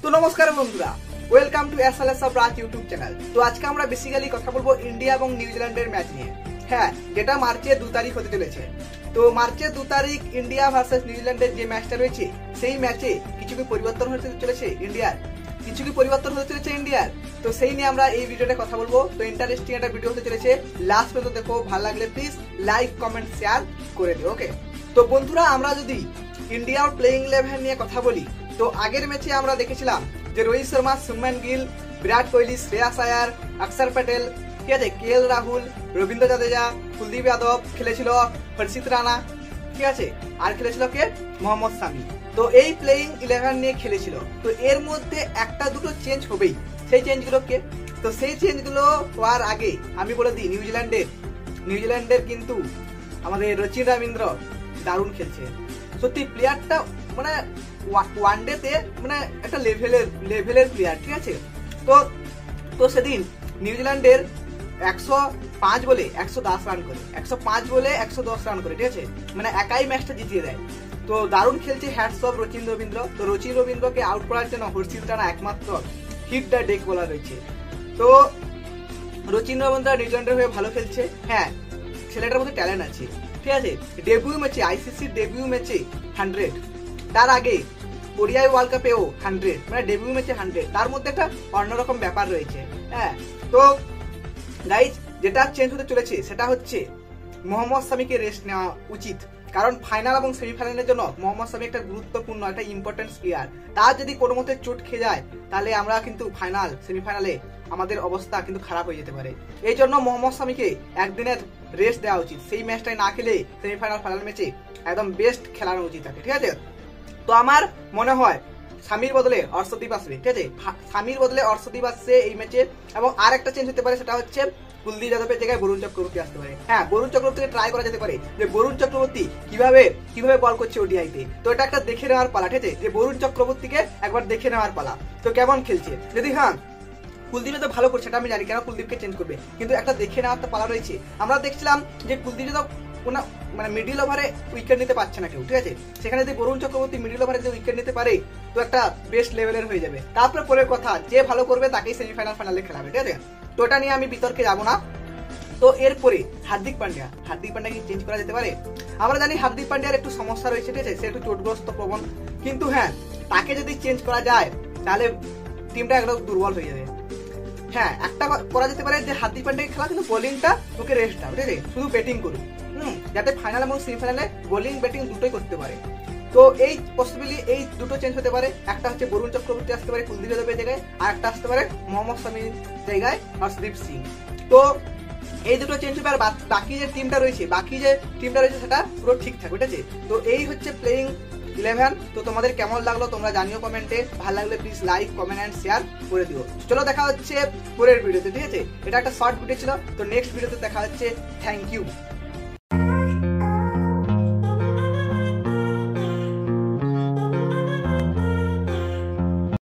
তো নমস্কার বন্ধুরা, welcome to SLS of Raj YouTube channel. তো আজকে আমরা বেসিক্যালি কথা বলবো ইন্ডিয়া এবং নিউজিল্যান্ডের ম্যাচ নিয়ে। হ্যাঁ, যেটা মার্চের 2 তারিখ হতে চলেছে। তো মার্চের 2 তারিখ ইন্ডিয়া ভার্সেস নিউজিল্যান্ডের যে ম্যাচটা রয়েছে, সেই ম্যাচে কিছু কি পরিবর্তন হতে চলেছে ইন্ডিয়ার, তো সেই নিয়ে আমরা এই ভিডিওতে কথা বলবো। তো ইন্টারেস্টিং একটা ভিডিও হতে চলেছে, লাস্ট পর্যন্ত দেখো। ভালো লাগলে প্লিজ লাইক, কমেন্ট, শেয়ার করে দিও। ওকে, তো বন্ধুরা, আমরা যদি ইন্ডিয়ার প্লেইং 11 নিয়ে কথা বলি, তো আগের ম্যাচে আমরা দেখেছিলাম যে রোহিত শর্মা, শুভমান গিল, বিরাট কোহলি, শ্রেয়াস আয়ার, অক্ষর প্যাটেল, ঠিক আছে, কেএল রাহুল, রবীন্দ্র জাদেজা, কুলদীপ যাদব খেলেছিল, হর্ষিত রানা, ঠিক আছে, আর খেলেছিল কে, মোহাম্মদ শামি। তো এই প্লেইং 11 নিয়ে খেলেছিল। তো এর মধ্যে একটা দুটো চেঞ্জ হবেই। সেই চেঞ্জগুলো কে? তো সেই চেঞ্জগুলো হওয়ার আগে আমি বলে দিই, নিউজিল্যান্ডের কিন্তু আমাদের রচিন রবীন্দ্র দারুণ খেলছে। সত্যি প্লেয়ারটা মানে ওয়ানডেতে মানে একটা লেভেলের প্লেয়ার, ঠিক আছে। তো সেদিন নিউজিল্যান্ডের 105 বলে 110 রান করে, 105 বলে 110 রান করে, ঠিক আছে, মানে একাই ম্যাচটা জিতিয়ে দেয়। তো দারুণ খেলছে, হ্যাটস অফ রচিন রবীন্দ্র। তো রচিন রবীন্দ্রকে আউট করার জন্য হর্ষিত রানা একমাত্র হিট দ্য ডেক বলা রয়েছে। তো রচিন রবীন্দ্র নিউজিল্যান্ডের হয়ে ভালো খেলছে। হ্যাঁ, ছেলেটার মধ্যে ট্যালেন্ট আছে, ঠিক আছে। ডেবিউ ম্যাচে, আইসিসির ডেবিউ ম্যাচে 100, তার আগে ওডিআই ওয়ার্ল্ড কাপেও 100, মানে ডেবিউ ম্যাচে 100, তার মধ্যে একটা অন্যরকম ব্যাপার রয়েছে। হ্যাঁ, তো গাইজ, যেটা চেঞ্জ হতে চলেছে সেটা হচ্ছে মোহাম্মদ শামিকে রেস্ট নেওয়া উচিত। কারণ ফাইনাল এবং সেমিফাইনালের জন্য মোহাম্মদ শামি একটা গুরুত্বপূর্ণ, একটা ইম্পর্টেন্ট প্লেয়ার। তার যদি কোনো মতে চোট খেয়ে যায়, তাহলে আমরা কিন্তু সেমিফাইনালে আমাদের অবস্থা কিন্তু খারাপ হয়ে যেতে পারে। এই জন্য মোহাম্মদ শামিকে একদিনের রেস্ট দেওয়া উচিত। সেই ম্যাচটাই না খেলে ফাইনাল ম্যাচে একদম বেস্ট খেলানো উচিত থাকে, ঠিক আছে। তো আমার মনে হয় শামির বদলে অর্শদীপ আসবে, ঠিক আছে, শামির বদলে অর্শদীপ আসছে এই ম্যাচে। এবং আর একটা চেঞ্জ হতে পারে, সেটা হচ্ছে কুলদীপ যাদবের জায়গায় বরুণ চক্রবর্তী আসতে পারে। হ্যাঁ, বরুণ চক্রবর্তীকে ট্রাই করা যেতে পারে যে বরুণ চক্রবর্তী কিভাবে বল করছে ওডিআইতে। তো এটা একটা দেখে নেওয়ার পালা, ঠিক আছে, যে বরুণ চক্রবর্তীকে একবার দেখে নেওয়ার পালা, তো কেমন খেলছে। যদি হ্যাঁ কুলদীপ যাদব ভালো করছে, এটা আমি জানি, কেন কুলদীপকে চেঞ্জ করবে, কিন্তু একটা দেখে নেওয়ার তো পালা রয়েছে। আমরা দেখছিলাম যে কুলদীপ যাদব মানে মিডিল ওভারে উইকেট নিতে পারছে না কেউ, ঠিক আছে। সেখানে যদি বরুণ চক্রবর্তী মিডিল ওভারে যদি উইকেট নিতে পারে, তো একটা বেস্ট লেভেলের হয়ে যাবে। তারপরে পরের কথা, যে ভালো করবে তাকেই ফাইনালে খেলাবে, ঠিক আছে। তো এটা নিয়ে আমি বিতর্কে যাবো না। তো এরপরে হার্দিক পান্ডিয়াকে চেঞ্জ করা যেতে পারে। আমরা জানি হার্দিক পান্ডিয়ার একটু সমস্যা রয়েছে, ঠিক আছে, সে একটু চোটগ্রস্ত প্রবণ। কিন্তু হ্যাঁ, তাকে যদি চেঞ্জ করা যায়, তাহলে টিমটা একদম দুর্বল হয়ে যাবে। হ্যাঁ, একটা করা যেতে পারে যে হার্দিক পান্ডিয়াকে খেলা, কিন্তু বোলিংটা ওকে রেস্ট দাও, ঠিক আছে, শুধু ব্যাটিং করুন, যাতে ফাইনাল এবং সেমিফাইনালে বোলিং ব্যাটিং দুটোই করতে পারে। তো এই পসিবিলি এই দুটো চেঞ্জ হতে পারে। একটা হচ্ছে বরুণ চক্রবর্তী আসতে পারে কুলদীপ যাদবের জায়গায়, আর একটা আসতে পারে মোহাম্মদ শামির জায়গায় হর্ষদীপ সিং। তো এই দুটো চেঞ্জ হবে। আর বাকি যে টিমটা রয়েছে সেটা পুরো ঠিক থাকবে, ঠিক আছে। তো এই হচ্ছে প্লেইং 11। তো তোমাদের কেমন লাগলো তোমরা জানিও কমেন্টে। ভালো লাগলে please like, comment and share করে দিও। চলো, দেখা হচ্ছে পরের ভিডিওতে, ঠিক আছে। এটা একটা শর্ট ভিডিও ছিল, তো নেক্সট ভিডিওতে দেখা হচ্ছে। Thank you.